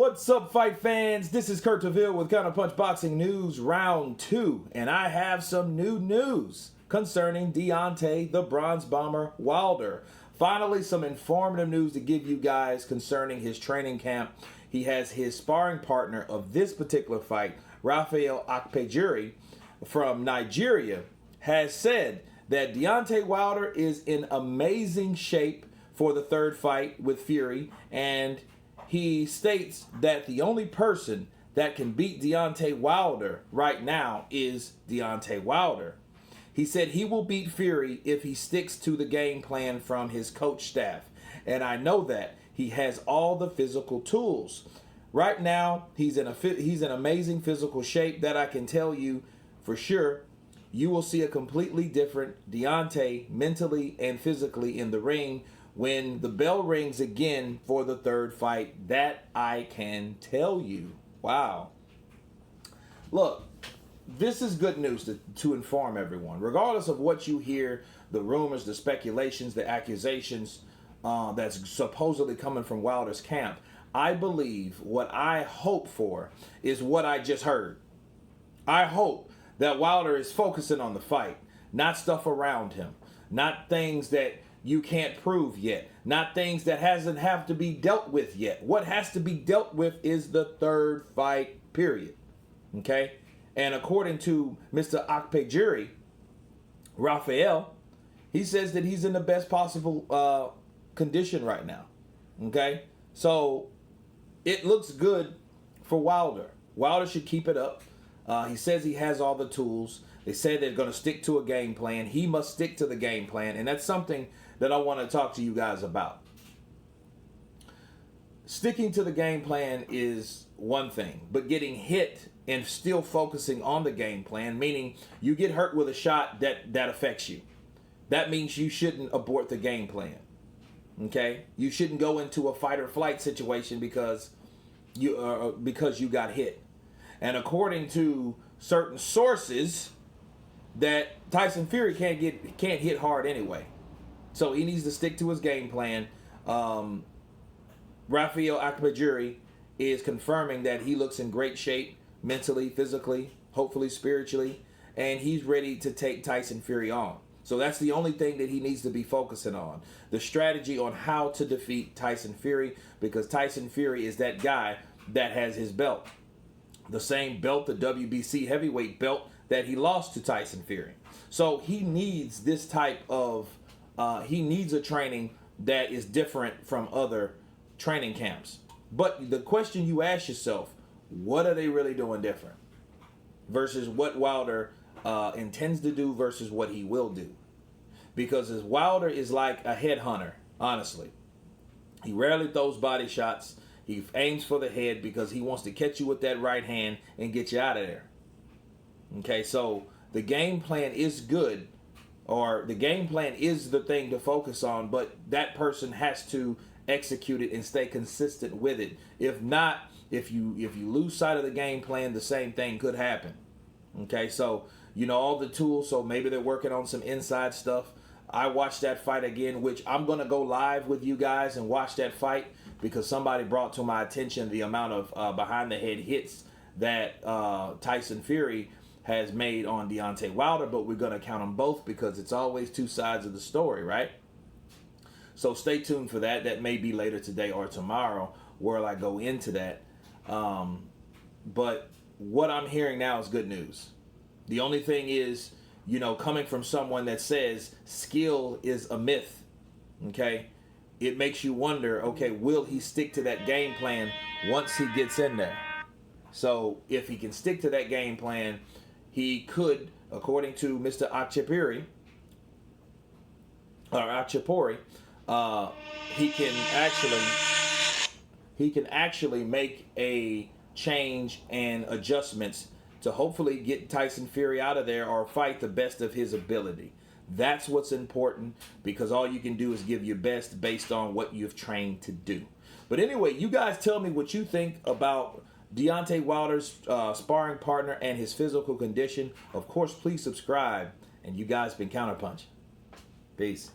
What's up, fight fans? This is Kurt DeVille with Counterpunch Boxing News Round 2, and I have some new news concerning Deontay the Bronze Bomber Wilder. Finally, some informative news to give you guys concerning his training camp. He has his sparring partner of this particular fight, Rafael Akpejiri from Nigeria, has said that Deontay Wilder is in amazing shape for the third fight with Fury, and he states that the only person that can beat Deontay Wilder right now is Deontay Wilder. He said he will beat Fury if he sticks to the game plan from his coach staff. And I know that he has all the physical tools. Right now, he's in amazing physical shape that I can tell you for sure. You will see a completely different Deontay mentally and physically in the ring when the bell rings again for the third fight. That I can tell you. Wow. Look, this is good news to inform everyone. Regardless of what you hear, the rumors, the speculations, the accusations that's supposedly coming from Wilder's camp, I believe what I hope for is what I just heard. I hope that Wilder is focusing on the fight, not stuff around him, not things that you can't prove yet, not things that hasn't have to be dealt with yet. What has to be dealt with is the third fight, period. Okay? And according to Mr. Akpejiri, Rafael, he says that he's in the best possible condition right now. Okay? So it looks good for Wilder. Wilder should keep it up. He says he has all the tools. They say they're going to stick to a game plan. He must stick to the game plan. And that's something that I want to talk to you guys about. Sticking to the game plan is one thing, but getting hit and still focusing on the game plan, meaning you get hurt with a shot that affects you. That means you shouldn't abort the game plan. Okay? You shouldn't go into a fight or flight situation because you got hit. And according to certain sources, that Tyson Fury can't hit hard anyway. So he needs to stick to his game plan. Rafael Akpejiri is confirming that he looks in great shape mentally, physically, hopefully spiritually, and he's ready to take Tyson Fury on. So that's the only thing that he needs to be focusing on. The strategy on how to defeat Tyson Fury, because Tyson Fury is that guy that has his belt. The same belt, the WBC heavyweight belt that he lost to Tyson Fury. So he needs this type of, he needs a training that is different from other training camps. But the question you ask yourself, what are they really doing different? Versus what Wilder intends to do versus what he will do. Because as Wilder is like a headhunter, honestly. He rarely throws body shots. He aims for the head because he wants to catch you with that right hand and get you out of there. Okay, so the game plan is good, or the game plan is the thing to focus on, but that person has to execute it and stay consistent with it. If not, if you lose sight of the game plan, the same thing could happen. Okay, so you know all the tools, so maybe they're working on some inside stuff. I watched that fight again, which I'm going to go live with you guys and watch that fight because somebody brought to my attention the amount of behind-the-head hits that Tyson Fury has made on Deontay Wilder, but we're going to count them both because it's always two sides of the story, right? So stay tuned for that. That may be later today or tomorrow where I go into that. But what I'm hearing now is good news. The only thing is, you know, coming from someone that says skill is a myth, okay, it makes you wonder, okay, will he stick to that game plan once he gets in there? So if he can stick to that game plan, he could, according to Mr. Akpejiri, or Akpejiri, he can actually make a change and adjustments to hopefully get Tyson Fury out of there or fight the best of his ability. That's what's important, because all you can do is give your best based on what you've trained to do. But anyway, you guys tell me what you think about Deontay Wilder's sparring partner and his physical condition. Of course, please subscribe. And you guys been Counterpunch. Peace.